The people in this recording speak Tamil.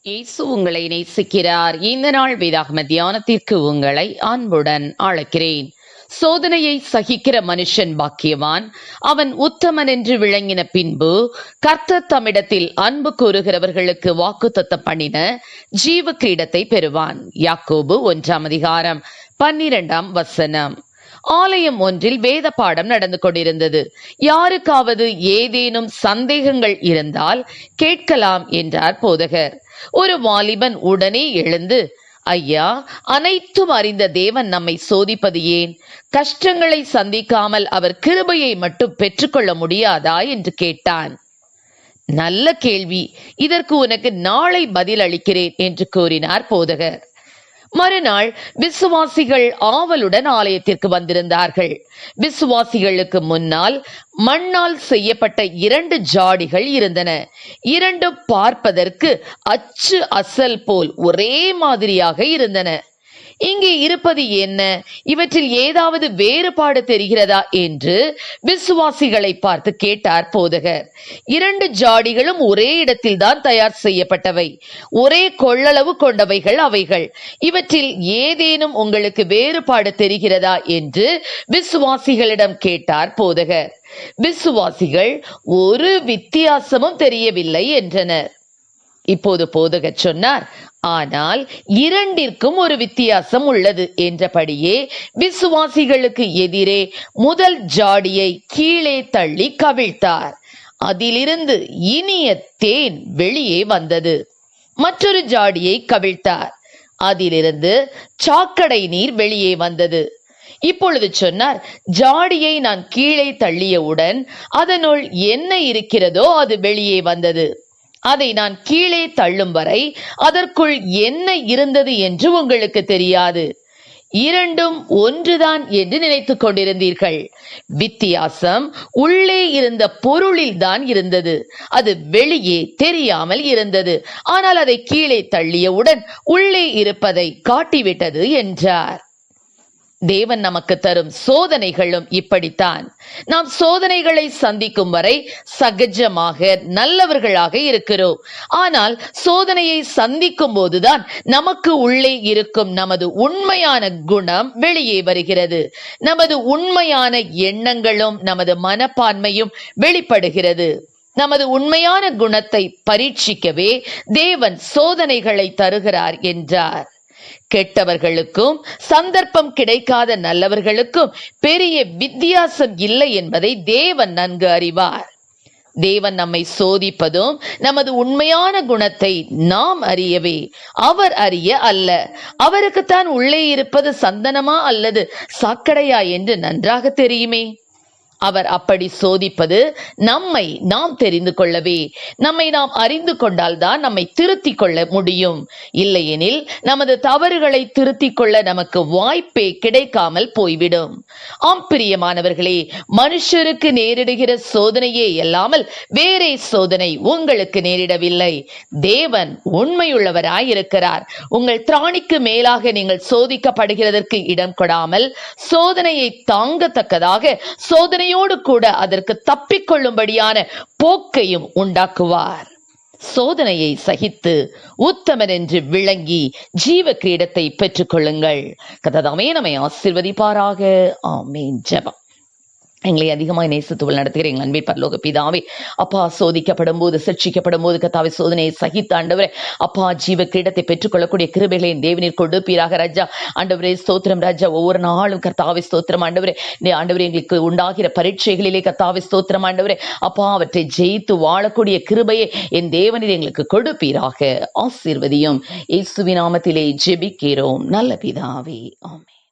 இயேசு உங்களை நேசிக்கிறார். இந்த நாள் வேதாகம தியானத்திற்கு உங்களை அன்புடன் அழைக்கிறேன். சோதனையை சகிக்கிற மனுஷன் பாக்கியவான், அவன் உத்தமன் என்று விளங்கின பின்பு கர்த்தர் தம்மிடத்தில் அன்பு கூறுகிறவர்களுக்கு வாக்குத்தத்தம் பண்ணின ஜீவ கிரீடத்தை பெறுவான். யாக்கோபு 1:12. ஆலயம் ஒன்றில் வேத பாடம் நடந்து கொண்டிருந்தது. யாருக்காவது ஏதேனும் சந்தேகங்கள் இருந்தால் கேட்கலாம் என்றார் போதகர். ஒரு வாலிபன் உடனே எழுந்து, ஐயா, அனைத்தும் அறிந்த தேவன் நம்மை சோதிப்பது ஏன்? கஷ்டங்களை சந்திக்காமல் அவர் கிருபையை மட்டும் பெற்றுக்கொள்ள முடியாதா என்று கேட்டான். நல்ல கேள்வி, இதற்கு உனக்கு நாளை பதில் அளிக்கிறேன் என்று கூறினார் போதகர். மறுநாள் விசுவாசிகள் ஆவலுடன் ஆலயத்திற்கு வந்திருந்தார்கள். விசுவாசிகளுக்கு முன்னால் மண்ணால் செய்யப்பட்ட 2 ஜாடிகள் இருந்தன. இரண்டும் பார்ப்பதற்கு அச்சு அசல் போல் ஒரே மாதிரியாக இருந்தன. இங்கே இருப்பது என்ன? இவற்றில் ஏதாவது வேறுபாடு தெரிகிறதா என்று விசுவாசிகளை பார்த்து கேட்டார் போதகர். 2 ஜாடிகளும் ஒரே இடத்தில் தான் தயார் செய்யப்பட்டவை, ஒரே கொள்ளளவு கொண்டவைகள் அவைகள். இவற்றில் ஏதேனும் உங்களுக்கு வேறுபாடு தெரிகிறதா என்று விசுவாசிகளிடம் கேட்டார் போதகர். விசுவாசிகள் ஒரு வித்தியாசமும் தெரியவில்லை என்றனர். இப்போது போதகர் சொன்னார், ஆனால் 2ற்கும் ஒரு வித்தியாசம் உள்ளது என்றபடியே விசுவாசிகளுக்கு எதிரே முதல் ஜாடியை கீழே தள்ளி கவிழ்த்தார். அதிலிருந்து இனிய தேன் வெளியே வந்தது. மற்றொரு ஜாடியை கவிழ்த்தார். அதிலிருந்து சாக்கடை நீர் வெளியே வந்தது. இப்பொழுது சொன்னார், ஜாடியை நான் கீழே தள்ளியவுடன் அதனுள் என்ன இருக்கிறதோ அது வெளியே வந்தது. அதை நான் கீழே தள்ளும் வரை அதற்குள் என்ன இருந்தது என்று உங்களுக்கு தெரியாது. 2ம் ஒன்றுதான் என்று நினைத்துக் கொண்டிருந்தீர்கள். வித்தியாசம் உள்ளே இருந்த பொருளில் தான் இருந்தது. அது வெளியே தெரியாமல் இருந்தது. ஆனால் அதை கீழே தள்ளியவுடன் உள்ளே இருப்பதை காட்டிவிட்டது என்றார். தேவன் நமக்கு தரும் சோதனைகளும் இப்படித்தான். நாம் சோதனைகளை சந்திக்கும் வரை சகஜமாக நல்லவர்களாக இருக்கிறோம். ஆனால் சோதனையை சந்திக்கும் போதுதான் நமக்கு உள்ளே இருக்கும் நமது உண்மையான குணம் வெளியே வருகிறது. நமது உண்மையான எண்ணங்களும் நமது மனப்பான்மையும் வெளிப்படுகிறது. நமது உண்மையான குணத்தை பரீட்சிக்கவே தேவன் சோதனைகளை தருகிறார் என்றார். கெட்டவர்களுக்கும் சந்தர்ப்பம் கிடைக்காத நல்லவர்களுக்கும் பெரிய வித்தியாசம் இல்லை என்பதை தேவன் நன்கு அறிவார். தேவன் நம்மை சோதிப்பதும் நமது உண்மையான குணத்தை நாம் அறியவே, அவர் அறிய அல்ல. அவருக்குத்தான் உள்ளே இருப்பது சந்தனமா அல்லது சாக்கடையா என்று நன்றாக தெரியுமே. அவர் அப்படி சோதிப்பது நம்மை நாம் தெரிந்து கொள்ளவே. நம்மை நாம் அறிந்து கொண்டால்தான் நம்மை திருத்திக் கொள்ள முடியும். இல்லையெனில் நமது தவறுகளை திருத்திக் கொள்ள நமக்கு வாய்ப்பே கிடைக்காமல் போய்விடும். ஆம் பிரியமானவர்களே, மனுஷருக்கு நேரிடுகிற சோதனையே இல்லாமல் வேறே சோதனை உங்களுக்கு நேரிடவில்லை. தேவன் உண்மையுள்ளவராயிருக்கிறார். உங்கள் திராணிக்கு மேலாக நீங்கள் சோதிக்கப்படுகிறதற்கு இடம் கொடாமல் சோதனையை தாங்கத்தக்கதாக சோதனை கூட அதற்கு தப்பிக்கொள்ளும்படியான போக்கையும் உண்டாக்குவார். சோதனையை சகித்து உத்தமன் என்று விளங்கி ஜீவ கிரீடத்தை பெற்றுக் கொள்ளுங்கள். கர்த்தர் நம்மை ஆசீர்வதிப்பாராக. ஆமென். ஜெபம். எங்களை அதிகமாக நேசித்து நடத்துகிற எங்கள் அன்பின் பரலோக பிதாவே, அப்பா, சோதிக்கப்படும் போது சிட்சிக்கப்படும் போது கர்த்தாவே சோதனையை சகித்த ஆண்டவரே, அப்பா, ஜீவ கிரீடத்தை பெற்றுக்கொள்ளக்கூடிய கிருபைகளை தேவனீர் கொடுப்பீராக ராஜா. ஆண்டவரே ஸ்தோத்திரம் ராஜா. ஒவ்வொரு நாளும் கர்த்தாவே ஸ்தோத்திரம் ஆண்டவரே. ஆண்டவரே, எங்களுக்கு உண்டாகிற பரீட்சைகளிலே கர்த்தாவே ஸ்தோத்திரம் ஆண்டவரே, அப்பா, அவற்றை ஜெயித்து வாழக்கூடிய கிருபையை என் தேவனீர் எங்களுக்கு கொடுப்பீராக. ஆசீர்வதியும். இயேசுவின் நாமத்திலே ஜெபிக்கிறோம் நல்ல பிதாவே. ஆமென்.